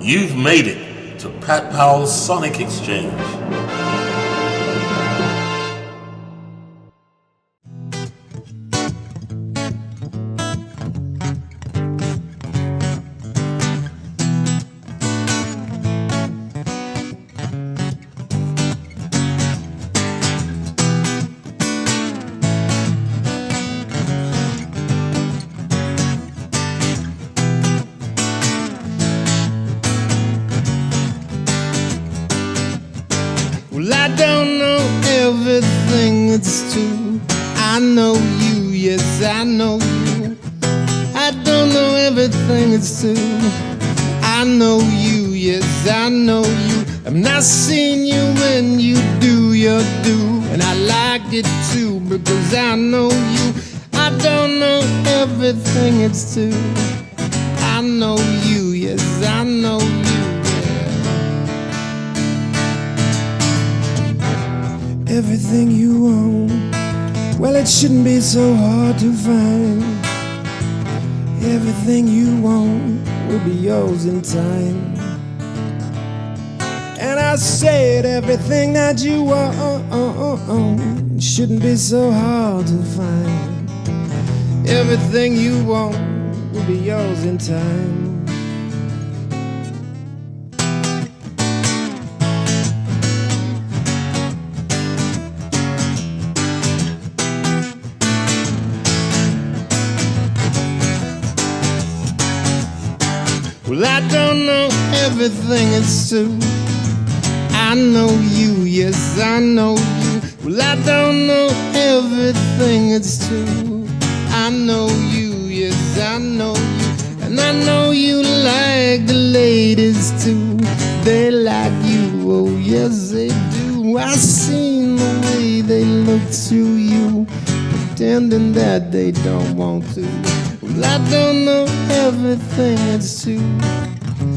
You've made it to Pat Powell's Sonic Exchange. Well, I don't know everything, it's true. I know you, yes, I know you. I don't know everything, it's true. I know you, yes, I know you. I've not seen you when you do your do, and I like it too because I know you. I don't know everything, it's true. I know you, yes, I know you. Everything you own, well, it shouldn't be so hard to find. Everything you want will be yours in time. And I said everything that you want shouldn't be so hard to find. Everything you want will be yours in time. Well, I don't know everything, it's true. I know you, yes, I know you. Well, I don't know everything, it's true. I know you, yes, I know you. And I know you like the ladies too. They like you, oh yes they do. I seen the way they look through you, pretending that they don't want to. Well, I don't know everything, it's true.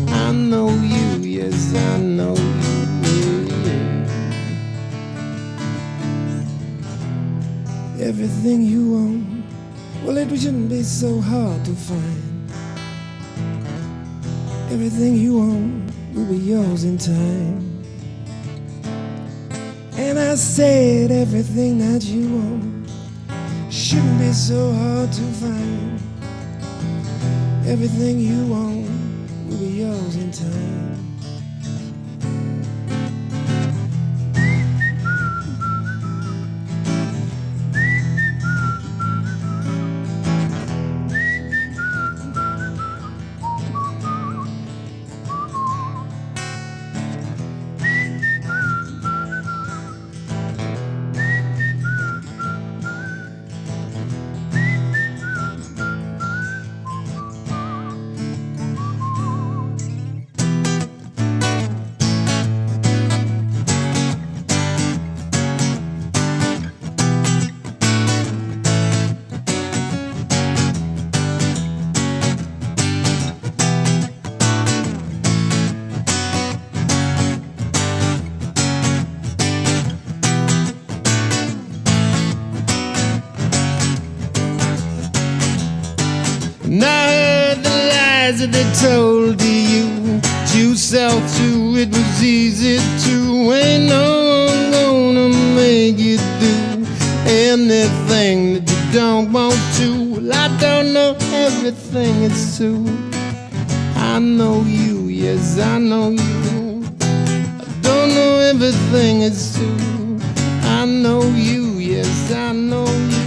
I know you, yes, I know you. Everything you own, well, it shouldn't be so hard to find. Everything you own will be yours in time. And I said everything that you own shouldn't be so hard to find. Everything you want will be yours in time. And I heard the lies that they told to you. You sell through, it was easy to. Ain't no one gonna make you do anything that you don't want to. Well, I don't know everything, it's true. I know you, yes, I know you. I don't know everything, it's true. I know you, yes, I know you.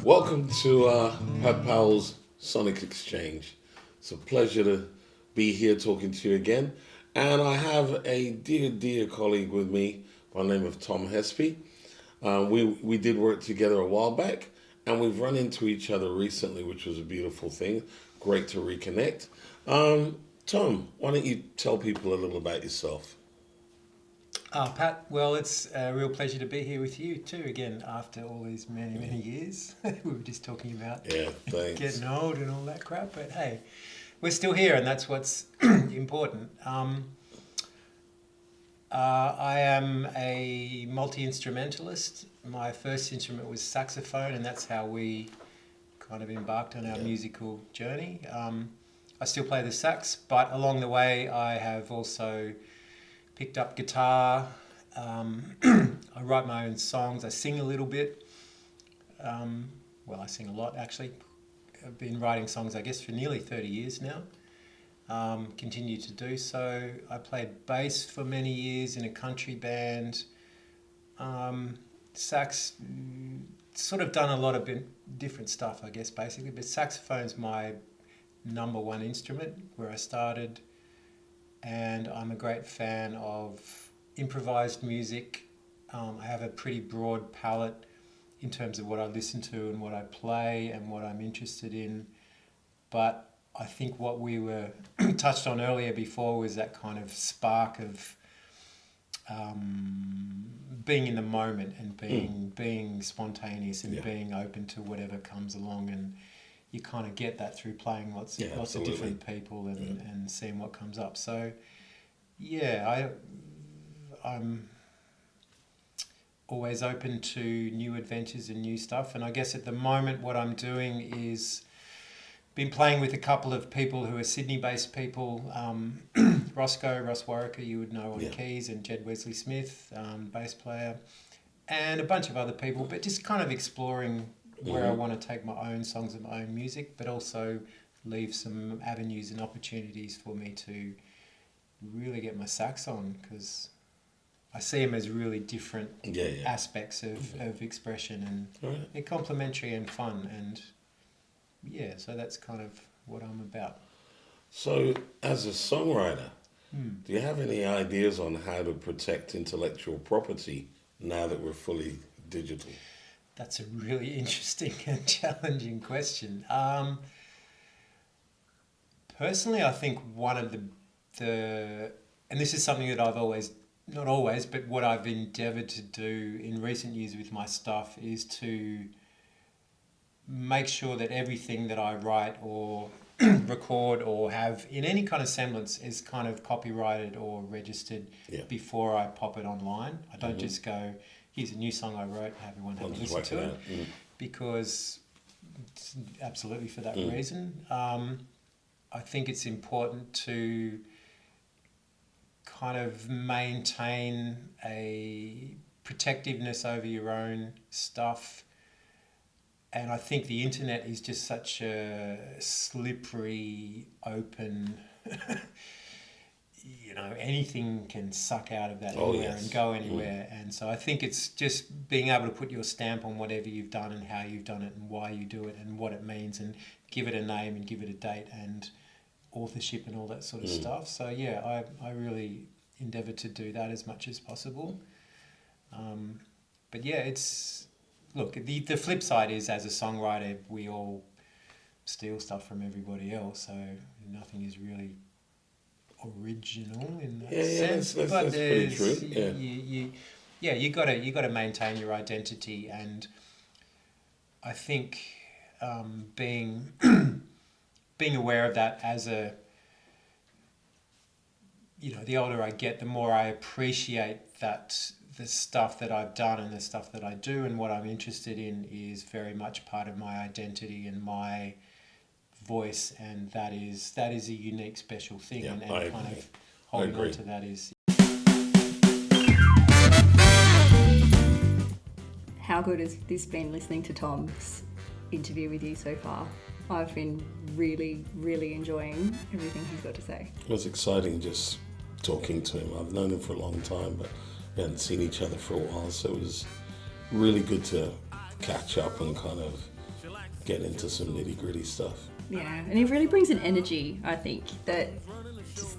Welcome to Pat Powell's Sonic Exchange. It's a pleasure to be here talking to you again. And I have a dear colleague with me by the name of Tom Hespe. We did work together a while back, and we've run into each other recently, which was a beautiful thing. Great to reconnect. Tom, why don't you tell people a little about yourself? Pat, well, it's a real pleasure to be here with you too again after all these many years. We were just talking about getting old and all that crap, but hey, we're still here and that's what's important. I am a multi-instrumentalist. My first instrument was saxophone, and that's how we kind of embarked on our musical journey. I still play the sax, but along the way I have also picked up guitar. I write my own songs. I sing a little bit. Well, I sing a lot actually. I've been writing songs, I guess, for nearly 30 years now. Continue to do so. I played bass for many years in a country band. Sax, sort of done a lot of different stuff, I guess, basically. But saxophone's my number one instrument, where I started. And I'm a great fan of improvised music. I have a pretty broad palette in terms of what I listen to and what I play and what I'm interested in. But I think what we were touched on earlier before was that kind of spark of being in the moment and being spontaneous and being open to whatever comes along, and you kind of get that through playing lots of different people and seeing what comes up. So I'm always open to new adventures and new stuff, and I guess at the moment what I'm doing is been playing with a couple of people who are Sydney-based people, Ross Warwicker, you would know, on keys, and Jed Wesley Smith, bass player, and a bunch of other people, but just kind of exploring where I want to take my own songs and my own music, but also leave some avenues and opportunities for me to really get my sax on, because I see them as really different aspects of expression, and they're complementary and fun, and so that's kind of what I'm about. So, as a songwriter, do you have any ideas on how to protect intellectual property now that we're fully digital? That's a really interesting and challenging question. Personally, I think one of the and this is something that I've always, not always, but what I've endeavoured to do in recent years with my stuff is to make sure that everything that I write or record or have in any kind of semblance is kind of copyrighted or registered before I pop it online. I don't just go, here's a new song I wrote, have everyone have a listen to it. Because absolutely for that reason. I think it's important to kind of maintain a protectiveness over your own stuff. And I think the internet is just such a slippery, open, anything can suck out of that anywhere and go anywhere. And so I think it's just being able to put your stamp on whatever you've done and how you've done it and why you do it and what it means, and give it a name and give it a date and authorship and all that sort of stuff. So I really endeavour to do that as much as possible. But it's... Look, the flip side is, as a songwriter, we all steal stuff from everybody else, so nothing is really original in that sense. That's pretty true. You got to maintain your identity, and I think being aware of that as a, the older I get, the more I appreciate that the stuff that I've done and the stuff that I do and what I'm interested in is very much part of my identity and my voice, and that is a unique, special thing. And kind of holding on to that is... How good has this been, listening to Tom's interview with you so far? I've been really, really enjoying everything he's got to say. It was exciting just talking to him. I've known him for a long time, but we hadn't seen each other for a while, so it was really good to catch up and kind of get into some nitty-gritty stuff. Yeah, and he really brings an energy, I think, that just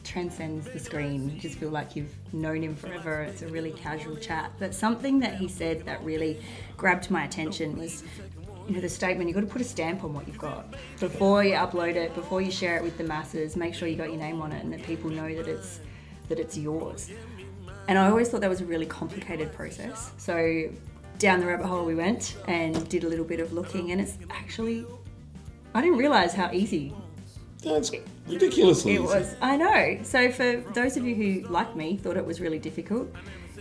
transcends the screen. You just feel like you've known him forever. It's a really casual chat. But something that he said that really grabbed my attention was, the statement, you've got to put a stamp on what you've got. Before you upload it, before you share it with the masses, make sure you got your name on it and that people know that it's yours. And I always thought that was a really complicated process. So down the rabbit hole we went and did a little bit of looking, and it's actually, I didn't realise how easy That's ridiculously it easy. was. I know. So for those of you who, like me, thought it was really difficult,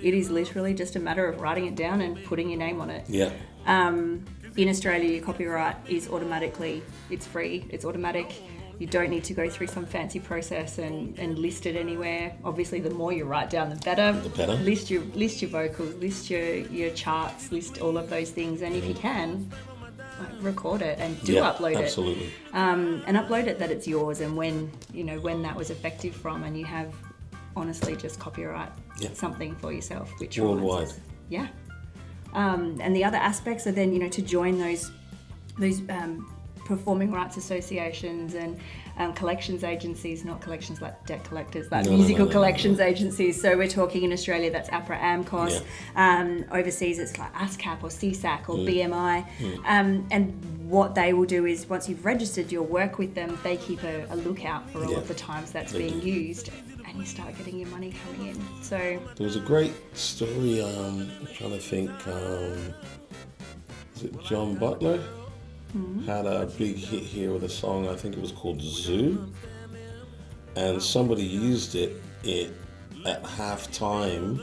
it is literally just a matter of writing it down and putting your name on it. Yeah. In Australia, your copyright is automatically, it's free, it's automatic. You don't need to go through some fancy process and list it anywhere. Obviously, the more you write down, the better. The better. List your vocals, list your charts, list all of those things, and if you can, record it and upload it. Absolutely. And upload it that it's yours, and when that was effective from, and you have honestly just copyright something for yourself, which Worldwide. reminds us- yeah. And the other aspects are then to join those performing rights associations and collections agencies, not collections like debt collectors, like musical collections agencies. So we're talking in Australia, that's APRA, AMCOS. Overseas, it's like ASCAP or CSAC or BMI. And what they will do is, once you've registered your work with them, they keep a lookout for all of the times that's being used, and you start getting your money coming in. So There was a great story, I'm trying to think, is it John Butler? Had a big hit here with a song, I think it was called Zoo. And somebody used it at halftime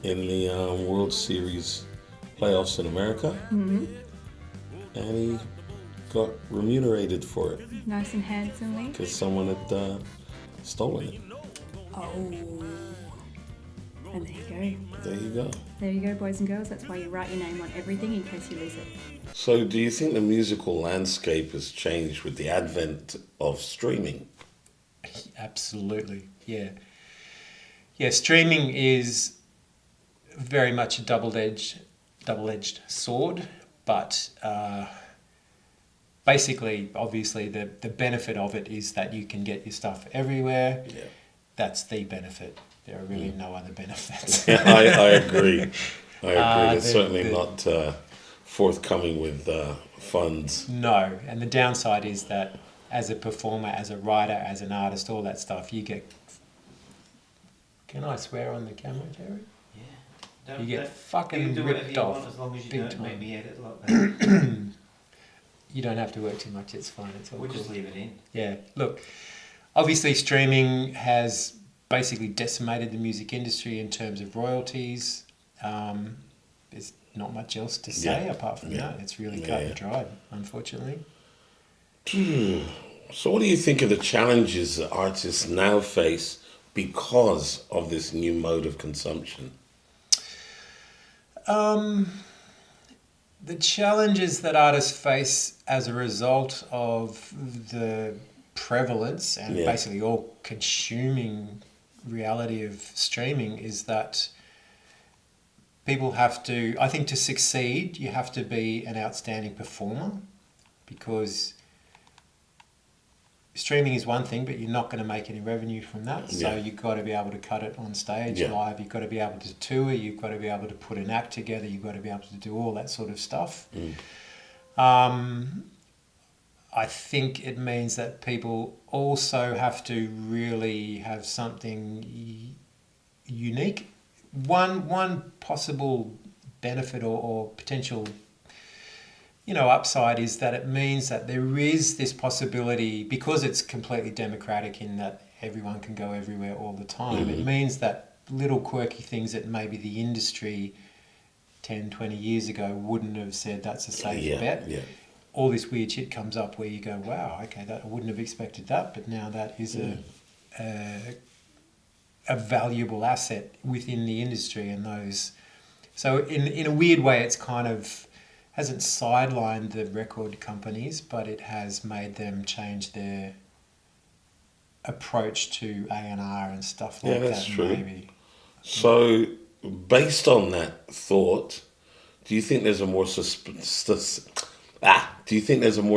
in the World Series playoffs in America. And he got remunerated for it nice and handsomely. because someone had stolen it. Oh. And there you go. There you go. There you go, boys and girls. That's why you write your name on everything in case you lose it. So do you think the musical landscape has changed with the advent of streaming? Absolutely, yeah. Yeah, streaming is very much a double-edged sword, but basically, obviously, the benefit of it is that you can get your stuff everywhere. Yeah. That's the benefit. There are really no other benefits. I agree. It's the- certainly the- not forthcoming with funds. No, and the downside is that as a performer, as a writer, as an artist, all that stuff, you get... Can I swear on the camera, Jerry? Yeah. You get fucking do whatever ripped you off want, as long as you big don't time. make me edit like that. You don't have to work too much, it's fine. It's all We'll cool. just leave it in. Yeah, look, obviously streaming has basically decimated the music industry in terms of royalties. There's not much else to say apart from that. It's really cut and dried, unfortunately. So what do you think of the challenges that artists now face because of this new mode of consumption? The challenges that artists face as a result of the prevalence and basically all consuming reality of streaming is that people have to, I think to succeed, you have to be an outstanding performer, because streaming is one thing, but you're not going to make any revenue from that. So you've got to be able to cut it on stage live. You've got to be able to tour. You've got to be able to put an act together. You've got to be able to do all that sort of stuff. I think it means that people also have to really have something unique. One possible benefit or potential upside is that it means that there is this possibility, because it's completely democratic in that everyone can go everywhere all the time. It means that little quirky things that maybe the industry 10, 20 years ago wouldn't have said that's a safe bet. Yeah. All this weird shit comes up where you go, wow, okay, that I wouldn't have expected that, but now that is a valuable asset within the industry, and those. So in a weird way, it's kind of hasn't sidelined the record companies, but it has made them change their approach to A&R and stuff like that. Yeah, that's true. Maybe. So, based on that thought, do you think there's a more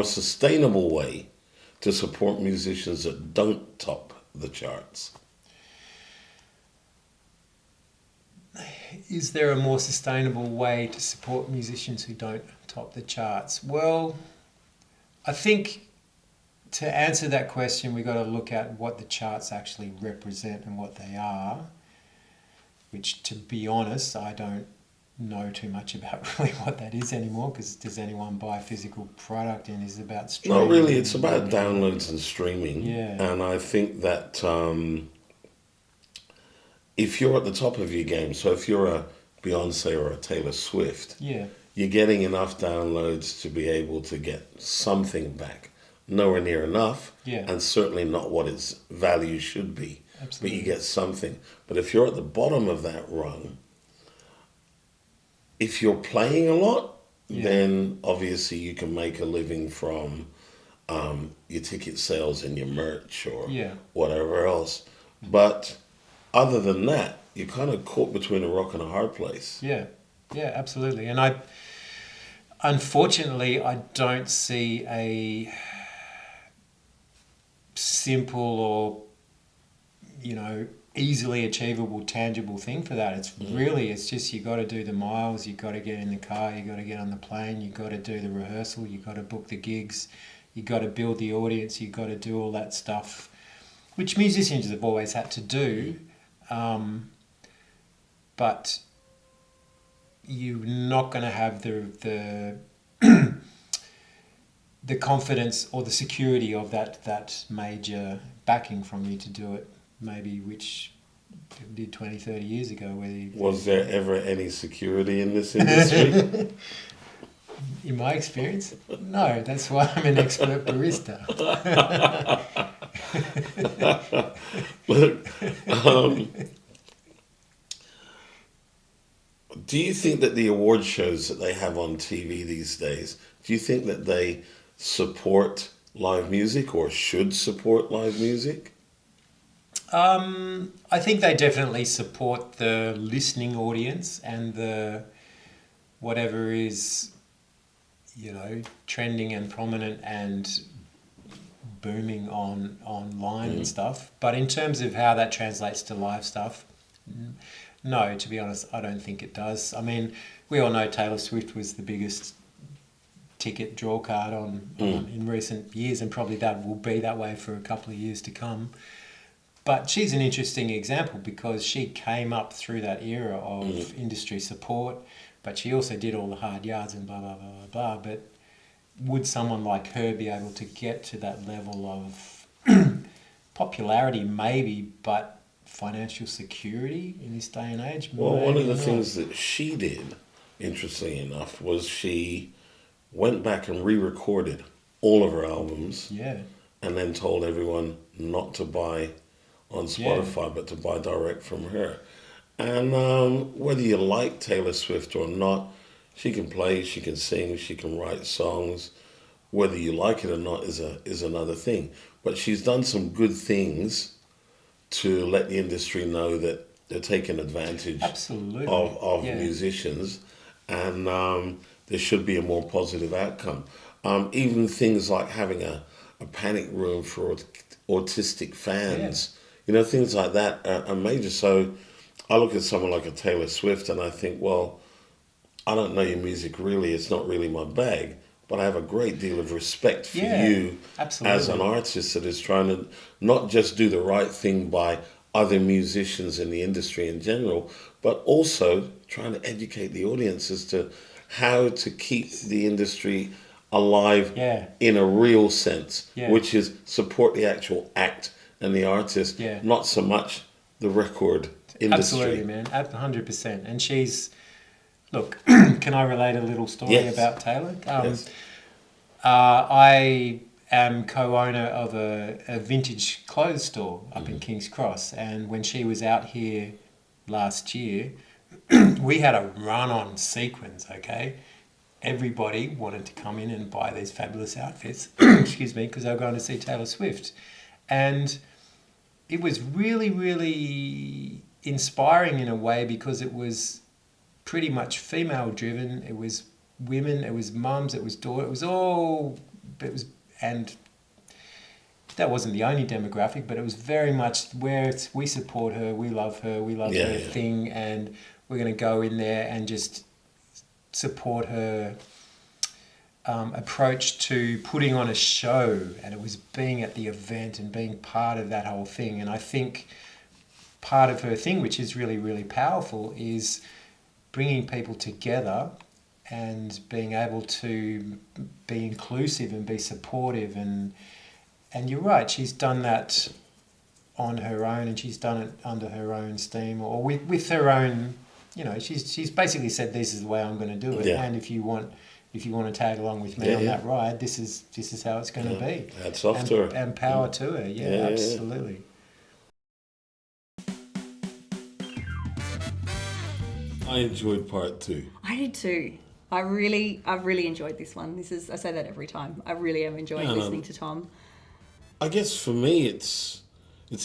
sustainable way to support musicians that don't top the charts? Is there a more sustainable way to support musicians who don't top the charts? Well, I think to answer that question, we've got to look at what the charts actually represent and what they are, which, to be honest, I don't know too much about really what that is anymore, because does anyone buy a physical product, and is it about streaming? No, really, it's about downloads and streaming. Yeah. And I think that if you're at the top of your game, so if you're a Beyonce or a Taylor Swift, Yeah. you're getting enough downloads to be able to get something back. Nowhere near enough, Yeah. and certainly not what its value should be. Absolutely. But you get something. But if you're at the bottom of that rung, if you're playing a lot, Yeah. then obviously you can make a living from your ticket sales and your merch or Yeah. whatever else. But other than that, you're kind of caught between a rock and a hard place. Yeah, yeah, absolutely. And unfortunately, I don't see a simple or, easily achievable, tangible thing for that. It's just, you got to do the miles, you got to get in the car, you got to get on the plane, you got to do the rehearsal, you got to book the gigs, you got to build the audience, you got to do all that stuff, which musicians have always had to do. But you're not going to have the the confidence or the security of that major backing from you to do it, maybe, which people did 20, 30 years ago. Was there ever any security in this industry? In my experience, no. That's why I'm an expert barista. Look, do you think that the award shows that they have on TV these days, do you think that they support live music or should support live music? I think they definitely support the listening audience and the whatever is, trending and prominent and booming online and stuff. But in terms of how that translates to live stuff, no, to be honest, I don't think it does. I mean, we all know Taylor Swift was the biggest ticket draw card in recent years, and probably that will be that way for a couple of years to come. But she's an interesting example because she came up through that era of industry support, but she also did all the hard yards and blah, blah, blah, blah, blah. But would someone like her be able to get to that level of popularity? Maybe, but financial security in this day and age? Well, one of the not. things that she did, interestingly enough, was she went back and re-recorded all of her albums. Yeah. And then told everyone not to buy on Spotify, but to buy direct from her. And whether you like Taylor Swift or not, she can play, she can sing, she can write songs. Whether you like it or not is another thing. But she's done some good things to let the industry know that they're taking advantage Absolutely. of musicians, and there should be a more positive outcome. Even things like having a panic room for autistic fans, things like that are major. So I look at someone like a Taylor Swift and I think, well, I don't know your music really, it's not really my bag, but I have a great deal of respect for you as an artist that is trying to not just do the right thing by other musicians in the industry in general, but also trying to educate the audience as to how to keep the industry alive in a real sense, which is support the actual act and the artist, not so much the record industry. Absolutely, man, 100%. And she's, look, can I relate a little story about Taylor? Yes. I am co-owner of a vintage clothes store up in King's Cross, and when she was out here last year, we had a run-on sequence, okay? Everybody wanted to come in and buy these fabulous outfits, excuse me, because they were going to see Taylor Swift. And it was really, really inspiring in a way because it was pretty much female-driven. It was women, it was mums, it was daughters, and that wasn't the only demographic, but it was very much where we support her, we love her thing, and we're going to go in there and just support her approach to putting on a show. And it was being at the event and being part of that whole thing. And I think part of her thing, which is really, really powerful, is bringing people together and being able to be inclusive and be supportive. And you're right, she's done that on her own, and she's done it under her own steam, or with her own, you know, she's basically said, this is the way I'm going to do it. Yeah. And if you want to tag along with me on that ride, this is how it's going to be. Hats off to her. And power to her, absolutely. I enjoyed part 2. I did too. I've really enjoyed this one. I say that every time. I really am enjoying listening to Tom. I guess for me, it's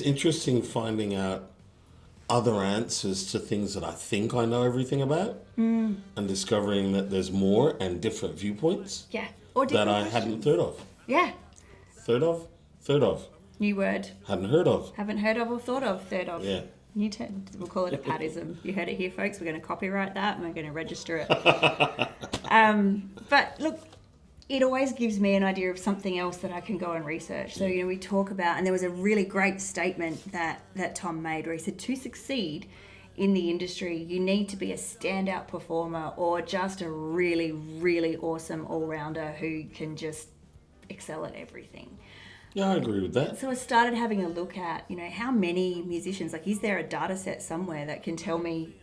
interesting finding out other answers to things that I think I know everything about, and discovering that there's more and different viewpoints. Yeah. Or that different I questions. hadn't thought of. Yeah. Third of. New word. Hadn't heard of. Haven't heard of or thought of. Third of. Yeah. We'll call it a Patism. You heard it here, folks. We're going to copyright that and we're going to register it. But look, it always gives me an idea of something else that I can go and research. So, we talk about, and there was a really great statement that Tom made where he said, to succeed in the industry, you need to be a standout performer or just a really, really awesome all-rounder who can just excel at everything. Yeah, I agree with that. So I started having a look at, how many musicians, like, is there a data set somewhere that can tell me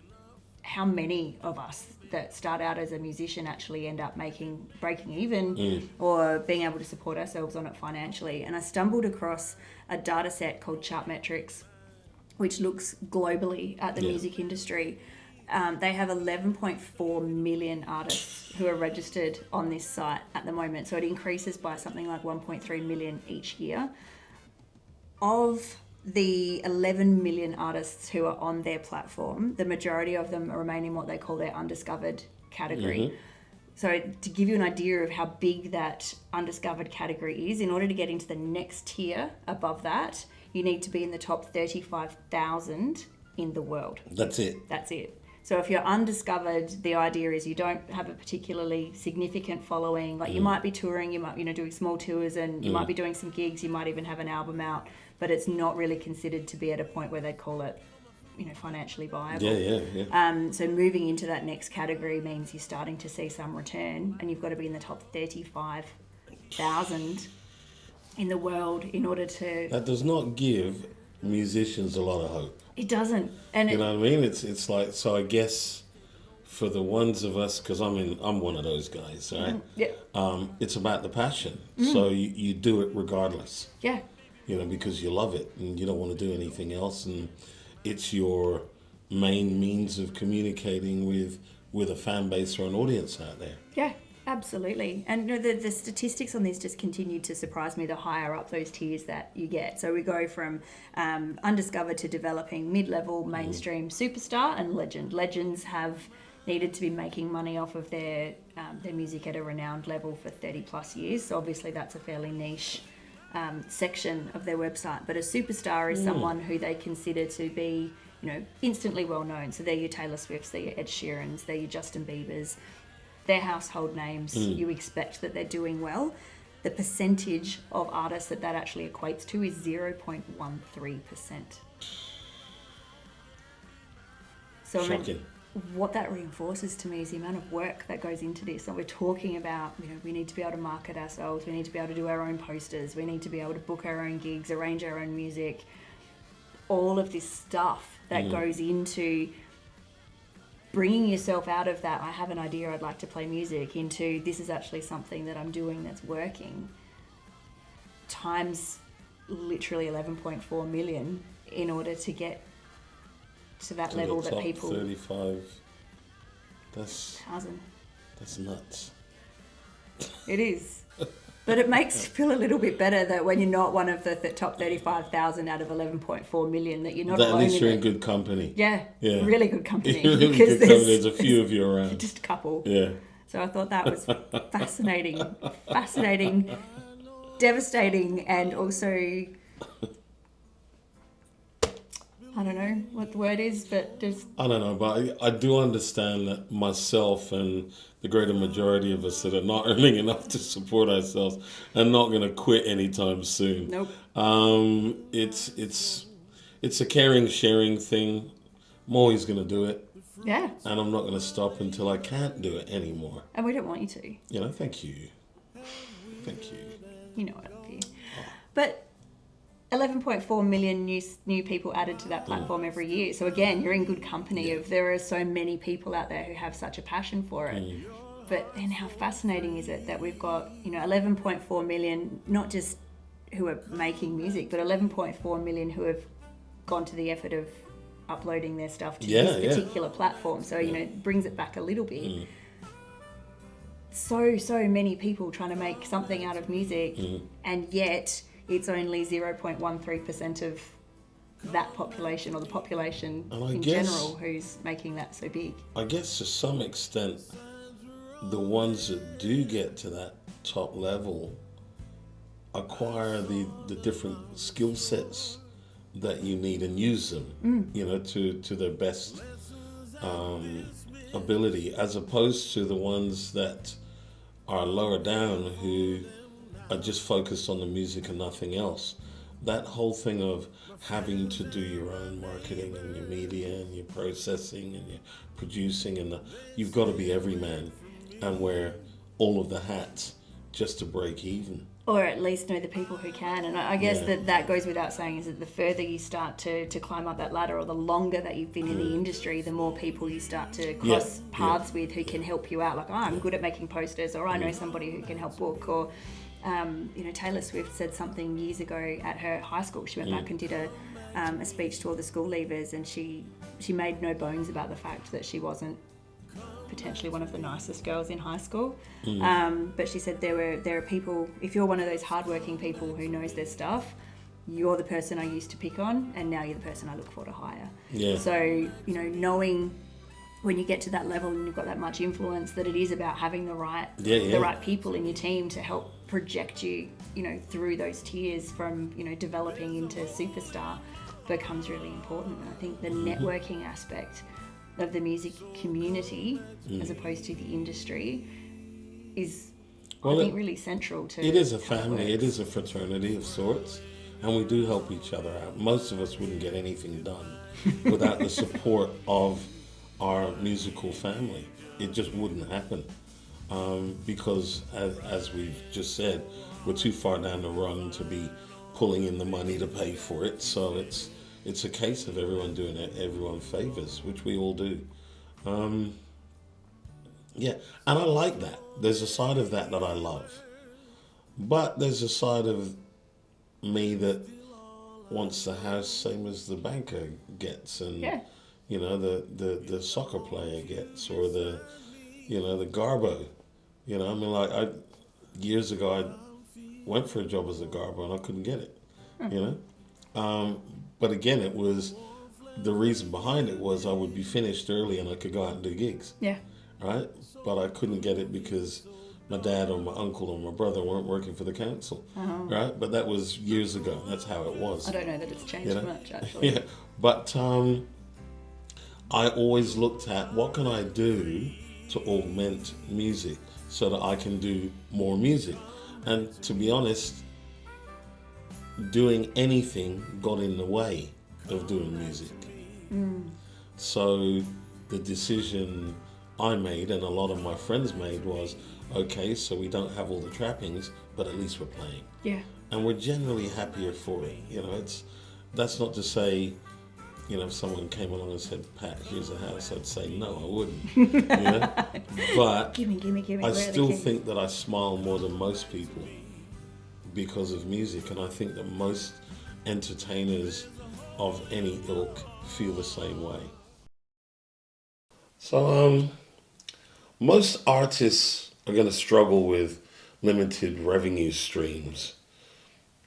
how many of us that start out as a musician actually end up breaking even or being able to support ourselves on it financially? And I stumbled across a data set called Chartmetrics, which looks globally at the music industry. They have 11.4 million artists who are registered on this site at the moment. So it increases by something like 1.3 million each year. Of the 11 million artists who are on their platform, the majority of them remain in what they call their undiscovered category. So to give you an idea of how big that undiscovered category is, in order to get into the next tier above that, you need to be in the top 35,000 in the world. That's it. So if you're undiscovered, the idea is you don't have a particularly significant following. Like you might be touring, you might doing small tours, and you might be doing some gigs. You might even have an album out, but it's not really considered to be at a point where they'd call it, financially viable. Yeah. So moving into that next category means you're starting to see some return, and you've got to be in the top 35,000 in the world in order to. That does not give musicians a lot of hope. It doesn't, and you know what I mean? It's like, so I guess for the ones of us, because I'm one of those guys, right? It's about the passion. So you do it regardless. Yeah. Because you love it and you don't want to do anything else, and it's your main means of communicating with a fan base or an audience out there. Yeah. Absolutely. And the statistics on this just continue to surprise me, the higher up those tiers that you get. So we go from undiscovered to developing, mid-level, mainstream, superstar, and legend. Legends have needed to be making money off of their music at a renowned level for 30 plus years. So obviously that's a fairly niche section of their website. But a superstar is someone who they consider to be, instantly well known. So they're your Taylor Swifts, they're your Ed Sheerans, they're your Justin Biebers. They're household names. You expect that they're doing well. The percentage of artists that actually equates to is 0.13%. So shocking. What that reinforces to me is the amount of work that goes into this. And we're talking about, we need to be able to market ourselves. We need to be able to do our own posters. We need to be able to book our own gigs, arrange our own music. All of this stuff that goes into bringing yourself out of that, I have an idea, I'd like to play music, into this is actually something that I'm doing that's working, times literally 11.4 million in order to get to that level that people... 35, that's nuts. It is. But it makes you feel a little bit better that when you're not one of the top 35,000 out of 11.4 million, that you're not alone. At least you're in good company. Yeah. Really good company. Really good company. There's a few of you around. Just a couple. Yeah. So I thought that was fascinating devastating, and also, I don't know what the word is, but just I don't know, but I do understand that myself and the greater majority of us that are not earning enough to support ourselves are not going to quit anytime soon. nope. It's a caring, sharing thing. I'm always going to do it, Yeah, and I'm not going to stop until I can't do it anymore. and we don't want you to. You know, thank you. Thank you. You know what I love you. But 11.4 million new people added to that platform every year. So again, you're in good company of there are so many people out there who have such a passion for it. But then how fascinating is it that we've got, 11.4 million, not just who are making music, but 11.4 million who have gone to the effort of uploading their stuff to this particular platform. So, it brings it back a little bit. So many people trying to make something out of music, and yet it's only 0.13% of that population, or the population in general, who's making that so big. I guess to some extent, the ones that do get to that top level acquire the different skill sets that you need and use them, to their best ability, as opposed to the ones that are lower down who are just focused on the music and nothing else. That whole thing of having to do your own marketing and your media and your processing and your producing, and you've got to be everyman and wear all of the hats just to break even. Or at least know the people who can. And I guess that goes without saying, is that the further you start to climb up that ladder, or the longer that you've been in the industry, the more people you start to cross paths with who can help you out. Like, I'm good at making posters, or I know somebody who can help book, or Taylor Swift said something years ago at her high school. She went back and did a speech to all the school leavers, and she made no bones about the fact that she wasn't potentially one of the nicest girls in high school. But she said there are people, if you're one of those hardworking people who knows their stuff, you're the person I used to pick on, and now you're the person I look for to hire. Yeah. So, knowing when you get to that level and you've got that much influence, that it is about having the right people in your team to help project you, through those tiers from, developing into superstar, becomes really important. And I think the networking aspect of the music community, as opposed to the industry, is I think really central to it. Is a family, it is a fraternity of sorts, and we do help each other out. Most of us wouldn't get anything done without the support of our musical family. It just wouldn't happen, because as we've just said, we're too far down the rung to be pulling in the money to pay for it. So it's a case of everyone doing everyone favors, which we all do. And I like that. There's a side of that I love. But there's a side of me that wants the house same as the banker gets, and the soccer player gets, or the garbo. Years ago I went for a job as a garbo and I couldn't get it. But again, it was the reason behind it was I would be finished early and I could go out and do gigs. Yeah. Right? But I couldn't get it because my dad or my uncle or my brother weren't working for the council. Right? But that was years ago. That's how it was. I don't know that it's changed much, actually. Yeah. But I always looked at what can I do to augment music so that I can do more music. And to be honest, doing anything got in the way of doing music. So the decision I made, and a lot of my friends made, was, okay, so we don't have all the trappings, but at least we're playing. Yeah. And we're generally happier for it. That's not to say, if someone came along and said, Pat, here's a house, I'd say, no, I wouldn't. But Gimme. I still think that I smile more than most people because of music, and I think that most entertainers of any ilk feel the same way. So most artists are going to struggle with limited revenue streams.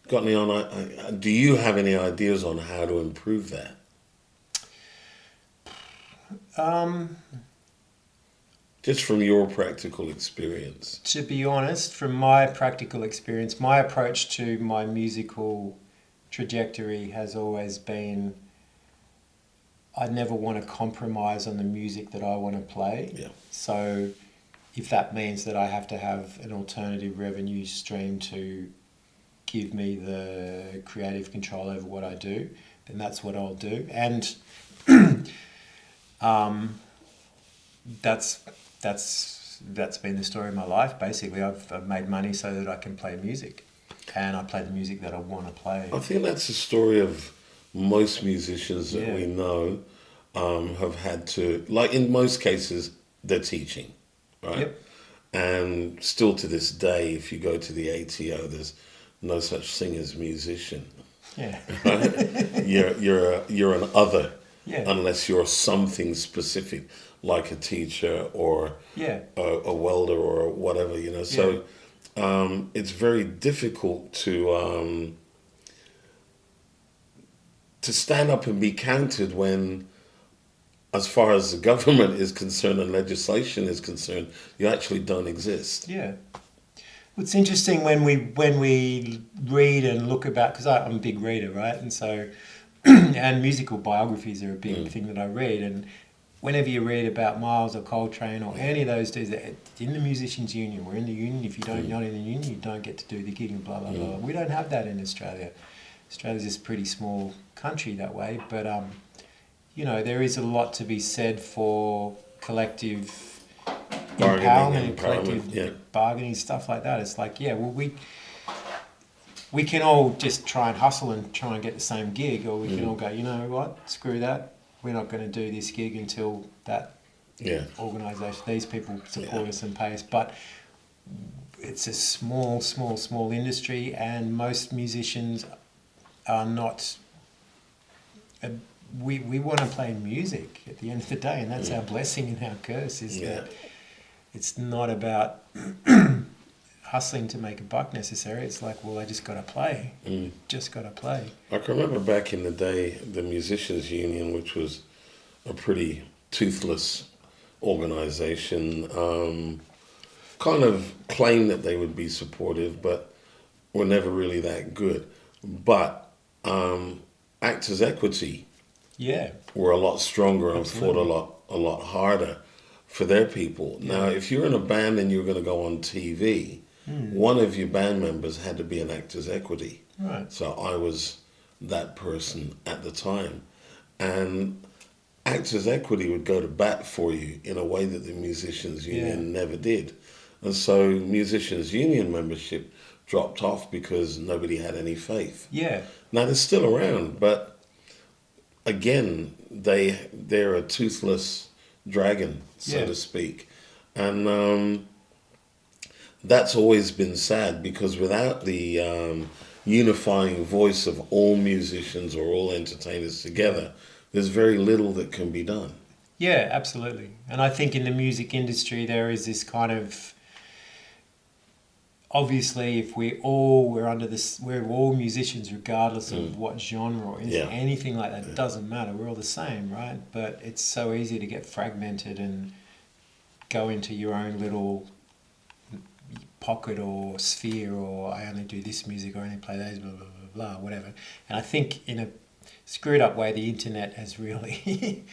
Do you have any ideas on how to improve that? just from your practical experience? To be honest, from my practical experience, my approach to my musical trajectory has always been I never want to compromise on the music that I want to play. Yeah. So if that means that I have to have an alternative revenue stream to give me the creative control over what I do, then that's what I'll do. And that's been the story of my life. Basically, I've made money so that I can play music, and I play the music that I want to play. I think that's the story of most musicians that Yeah. we know have had to, like in most cases, they're teaching, right? Yep. And still to this day, if you go to the ATO, there's no such thing as musician. Yeah. Right? You're an other, Yeah. unless you're something specific, like a teacher or Yeah. a welder or whatever, you know. So it's very difficult to stand up and be counted when, as far as the government is concerned and legislation is concerned, you actually don't exist. Yeah. Well, it's interesting when we read and look about, because I'm a big reader, right? And so, and musical biographies are a big thing that I read. And whenever you read about Miles or Coltrane or any of those dudes, in the musicians' union, we're in the union. If you're not in the union, you don't get to do the gig and blah blah blah. We don't have that in Australia. Australia's just a pretty small country that way, but you know, there is a lot to be said for collective empowerment, collective bargaining, stuff like that. It's like, yeah, well, we can all just try and hustle and try and get the same gig, or we can all go, you know what, screw that. We're not going to do this gig until that organisation, these people support us and pay us. But it's a small industry, and most musicians are not... We want to play music at the end of the day, and that's our blessing and our curse, is that it's not about hustling to make a buck necessarily. It's like, well, I just got to play. Just got to play. I can remember back in the day, the Musicians Union, which was a pretty toothless organisation, kind of claimed that they would be supportive, but were never really that good. But Actors Equity were a lot stronger and fought a lot harder for their people. Now, if you're in a band and you're going to go on TV, one of your band members had to be an Actors Equity. Right. So I was that person at the time. And Actors Equity would go to bat for you in a way that the Musicians Union never did. And so Musicians Union membership dropped off because nobody had any faith. Yeah. Now they're still around, but again, they're a toothless dragon, so to speak. And that's always been sad, because without the unifying voice of all musicians or all entertainers together, there's very little that can be done. Yeah, absolutely. And I think in the music industry there is this kind of... Obviously, if we're all musicians, regardless of what genre or anything like that, it doesn't matter. We're all the same, right? But it's so easy to get fragmented and go into your own little pocket or sphere, or I only do this music, or I only play those, blah, blah, blah, blah, whatever. And I think in a screwed up way, the internet has really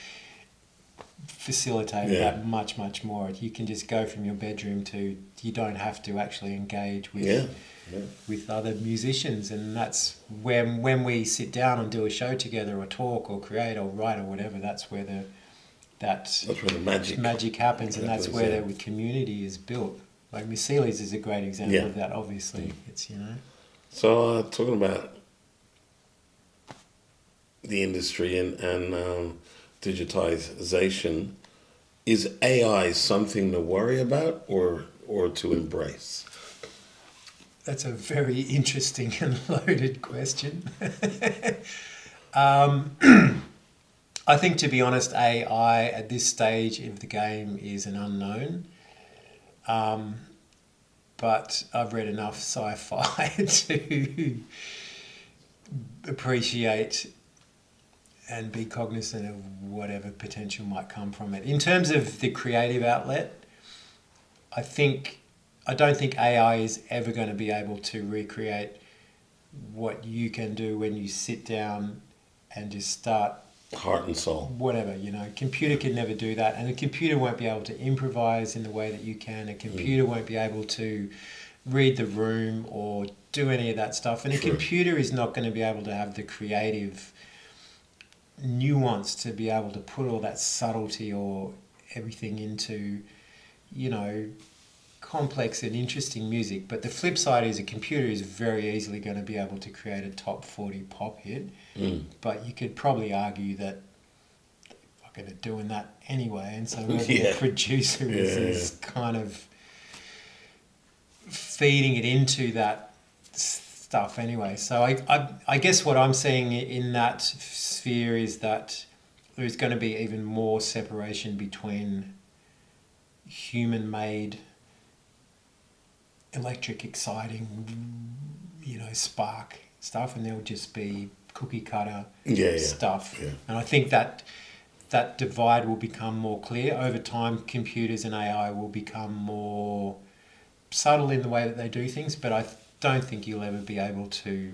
facilitated that much more. You can just go from your bedroom to, you don't have to actually engage with other musicians, and that's when we sit down and do a show together, or talk or create or write or whatever, that's where the magic happens, and that's where the community is built. Like Miss Seeley's is a great example of that, obviously. It's, you know. So talking about the industry and digitization, is AI something to worry about or to embrace? That's a very interesting and loaded question. I think, to be honest, AI at this stage of the game is an unknown. But I've read enough sci-fi to appreciate and be cognizant of whatever potential might come from it. In terms of the creative outlet, I don't think AI is ever going to be able to recreate what you can do when you sit down and just start Heart and soul. whatever, computer can never do that, and a computer won't be able to improvise in the way that you can. A computer won't be able to read the room or do any of that stuff, and a computer is not going to be able to have the creative nuance to be able to put all that subtlety or everything into complex and interesting music. But the flip side is a computer is very easily going to be able to create a top 40 pop hit. But you could probably argue that they're fucking doing that anyway, and so the producer is kind of feeding it into that stuff anyway. So I guess what I'm seeing in that sphere is that there's going to be even more separation between human-made electric exciting spark stuff, and there'll just be cookie cutter stuff. And I think that divide will become more clear over time. Computers and AI will become more subtle in the way that they do things, but I don't think you'll ever be able to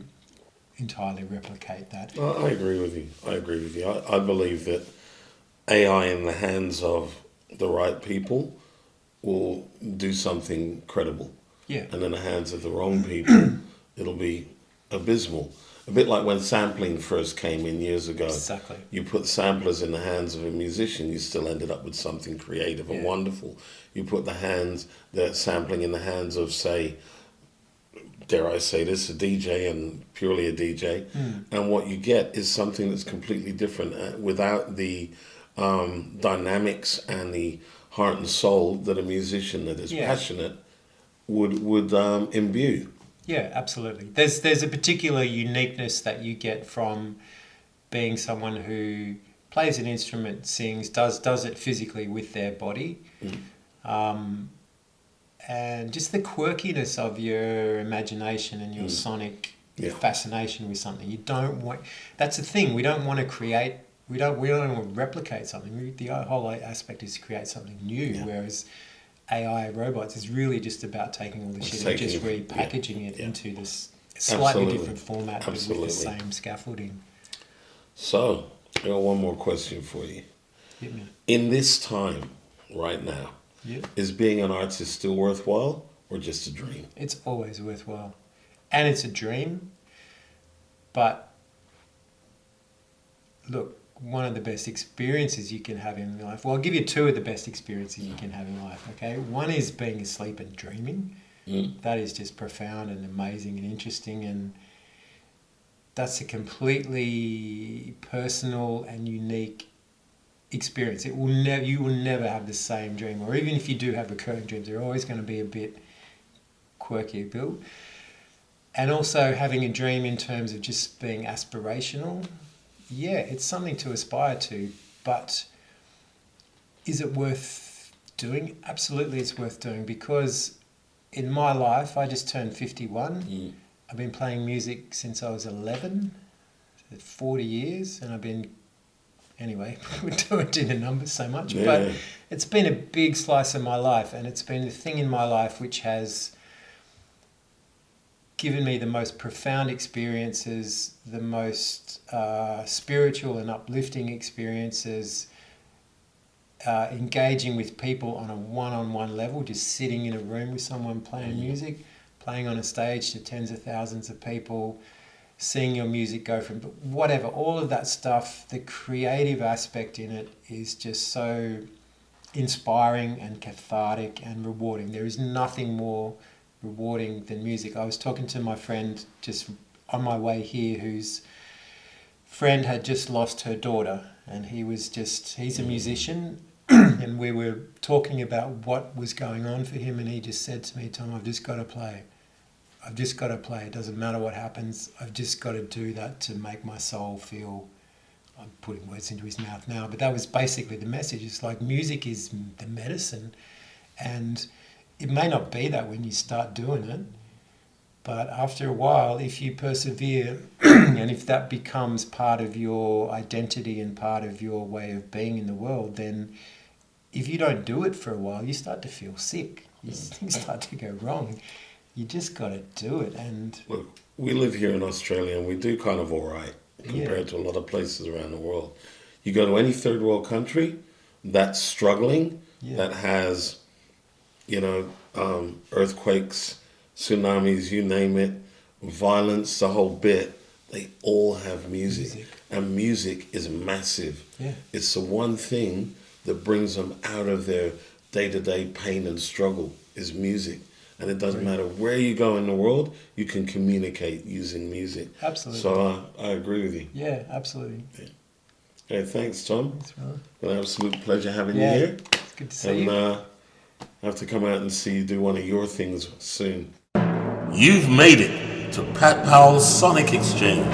entirely replicate that. I agree with you. I believe that AI in the hands of the right people will do something credible. Yeah. And in the hands of the wrong people, it'll be abysmal. A bit like when sampling first came in years ago. Exactly. You put samplers in the hands of a musician, you still ended up with something creative and wonderful. You put the sampling in the hands of, say, dare I say this, a DJ and purely a DJ, and what you get is something that's completely different without the dynamics and the heart and soul that a musician that is passionate would imbue. Yeah, absolutely. There's a particular uniqueness that you get from being someone who plays an instrument, sings, does it physically with their body, and just the quirkiness of your imagination and your sonic fascination with something. You don't want. That's the thing. We don't want to create. We don't want to replicate something. The whole aspect is to create something new. Whereas AI robots is really just about taking all the shit and just repackaging it into this slightly different format, but with the same scaffolding. So, I got one more question for you. Hit me. In this time, right now, is being an artist still worthwhile or just a dream? It's always worthwhile. And it's a dream. But, look, one of the best experiences you can have in life. Well, I'll give you two of the best experiences you can have in life, okay? One is being asleep and dreaming. That is just profound and amazing and interesting, and that's a completely personal and unique experience. You will never have the same dream, or even if you do have recurring dreams, they're always going to be a bit quirky built. And also having a dream in terms of just being aspirational. Yeah, it's something to aspire to, but is it worth doing? Absolutely, it's worth doing, because in my life, I just turned 51. I've been playing music since I was 11, 40 years, and I've been, anyway, we don't do the numbers so much, but it's been a big slice of my life, and it's been the thing in my life which has given me the most profound experiences, the most spiritual and uplifting experiences, engaging with people on a one-on-one level, just sitting in a room with someone playing music, playing on a stage to tens of thousands of people, seeing your music go from whatever, all of that stuff, the creative aspect in it is just so inspiring and cathartic and rewarding. There is nothing more rewarding than music. I was talking to my friend just on my way here, whose friend had just lost her daughter, and he's a musician, and we were talking about what was going on for him, and he just said to me, Tom, I've just got to play. It doesn't matter what happens. I've just got to do that to make my soul feel. I'm putting words into his mouth now, but that was basically the message. It's like music is the medicine, and it may not be that when you start doing it, but after a while, if you persevere and if that becomes part of your identity and part of your way of being in the world, then if you don't do it for a while, you start to feel sick. Things start to go wrong. You just got to do it. And Look, we live here in Australia and we do kind of all right compared to a lot of places around the world. You go to any third world country that's struggling, that has, earthquakes, tsunamis, you name it, violence, the whole bit, they all have music. And music is massive. Yeah. It's the one thing that brings them out of their day-to-day pain and struggle is music. And it doesn't matter where you go in the world, you can communicate using music. Absolutely. So I agree with you. yeah, absolutely. Okay, thanks, Tom. That's right. An absolute pleasure having you Yeah, here. it's good to see And you. I have to come out and see you do one of your things soon. You've made it to Pat Powell's Sonic Exchange.